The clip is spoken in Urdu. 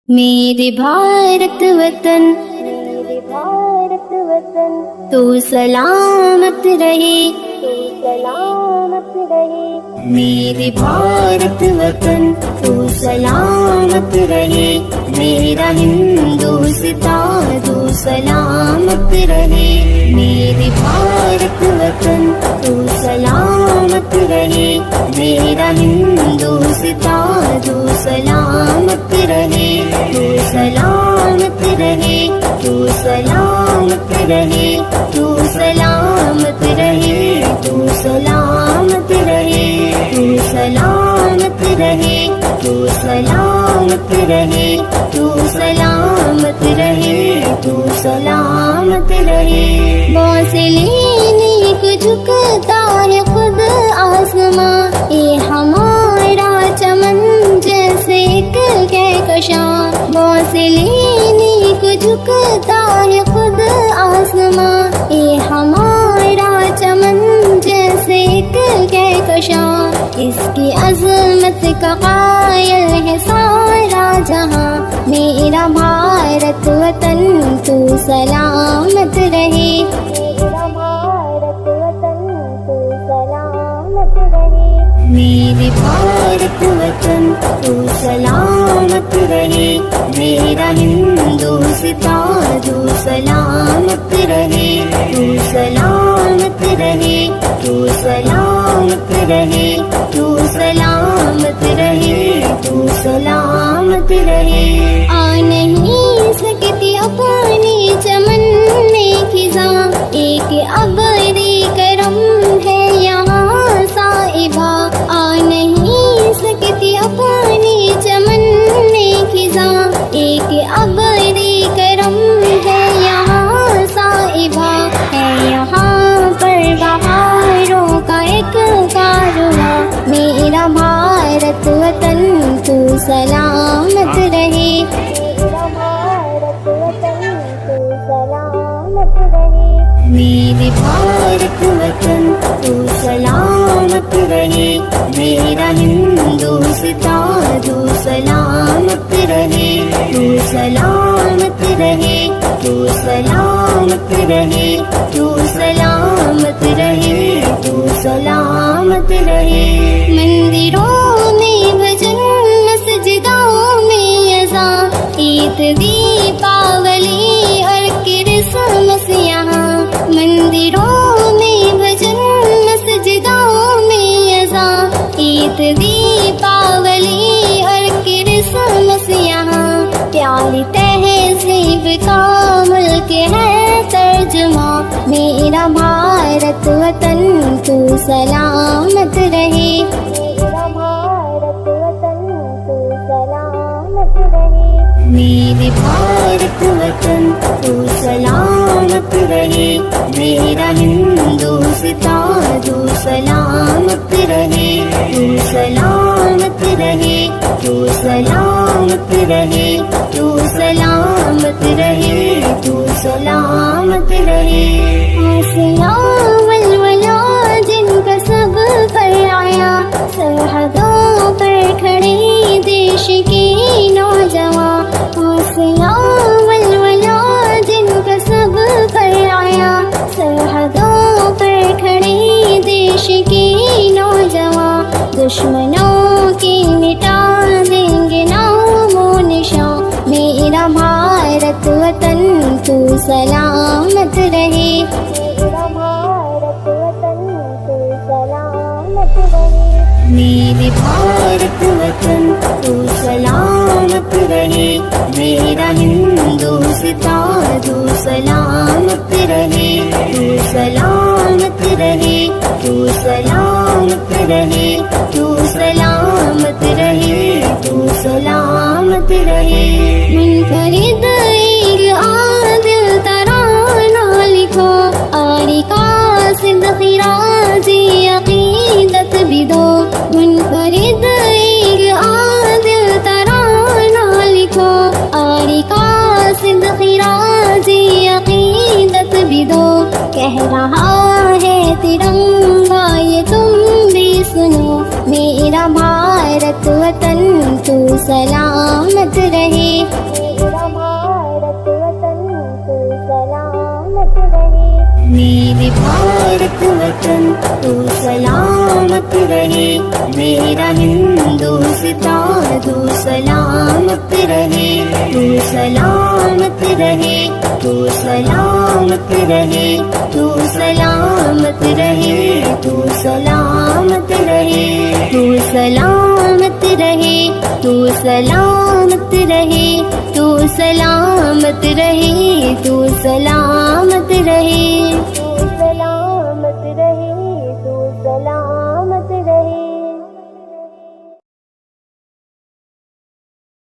میرے بھارت وطن تو سلامت رہے، میرے بھارت وطن تو سلامت رہے، میرا ہندوستان تو سلامت رہے، میرے بھارت وطن تو سلامت رہے، میرا ہندوستان تو سلامت رہے، تو سلامت رہے، تو سلامت رہے، تو سلامت رہے، تو سلامت رہے، تو سلامت رہے، تو سلامت رہے، تو سلامت رہے، تو سلامت رہے۔ بوس لینے کو جھکتا ہے خود آسماں، یہ ہمارا چمن جیسے ایک کہکشاں، بوس لینے کو جھکتا ہے خود آسماں، یہ ہمارا چمن جیسے ایک کہکشاں، اس کی عظمت کا قائل ہے سارا جہاں، میرا بھارت وطن تو سلامت رہے، میرا بھارت وطن تو سلامت رہے، میرے بھارت وطن تو سلامت رہے، میرا ہندوستان تو سلامت رہے، تو سلامت رہے، تو سلامت رہے، تو سلامت رہے، تو سلامت رہے۔ آ نہیں سکتی اپنی چمن میں خزاں، ایک ابری کرم ہے یہاں صائبہ، آ نہیں سکتی اپنی چمن میں خزاں، ایک ابری کرم ہے یہاں صائبہ، ہے یہاں پر بہاروں کا ایک کارواں، میرا بھارت وطن تو سلامت رہے، میرا بھارت وطن تو سلامت رہے، میرے بھارت وطن تو سلامت رہے، میرا ہندوستان تو سلامت رہے، تو سلامت رہے، تو سلامت رہے، تو سلامت رہے، تو سلامت رہے۔ مندروں میں بھجن، مسجدوں میں اذان، عید دیپاولی اور کرسمس یہاں، مندروں میں بھجن، مسجدوں میں اذان، عید دیپاولی اور کرسمس یہاں، پیاری تہذیب کا ملک ہے ترجمہ، میرا بھارت وطن تو سلامت رہے، میرا بھارت وطن تو سلامت رہے، میرے بھارت وطن تو سلامت رہے، میرا ہندوستان تو سلامت رہے، تو سلامت رہے، تو سلامت رہے، تو سلامت رہے، تو سلامت رہے۔ آسیاں ولولا جن کا سب پر آیا، سرحدوں پر کھڑے دیش کے نوجوان، آسیاں ولولا جن کا سب پر آیا، سرحدوں پر کھڑے دیش کے نوجوان، دشمنوں کی مٹا دیں گے نام و نشان، میرا بھارت وطن تو سلامت رہے، میرا بھارت وطن تو سلامت رہے، میرے بھارت وطن تو سلامت رہے، میرا ہندوستان تو سلامت رہے، تو سلامت رہے، تو سلامت رہے، تو سلامت رہے، تو سلامت رہے۔ منفرد ایک عادل ترانہ لکھو، آری قاصد خراجی عقیدت بھی دو، منفرد ایک عادل ترانہ لکھو، آری قاصد خراجی عقیدت بھی دو، کہہ رہا ہے ترنگا یہ تم بھی سنو، میرا بھارت وطن تو سلامت رہے۔ میرا بھارت وطن تو سلامت رہے، میرے بھارت وطن تو سلامت رہے، میرا ہندوستان تو سلامت رہے، تو سلامت رہے، تو سلامت رہے، تو سلامت رہے، تو سلامت رہے، تو سلامت رہے، تو سلامت رہے، تو سلامت رہے، تو سلامت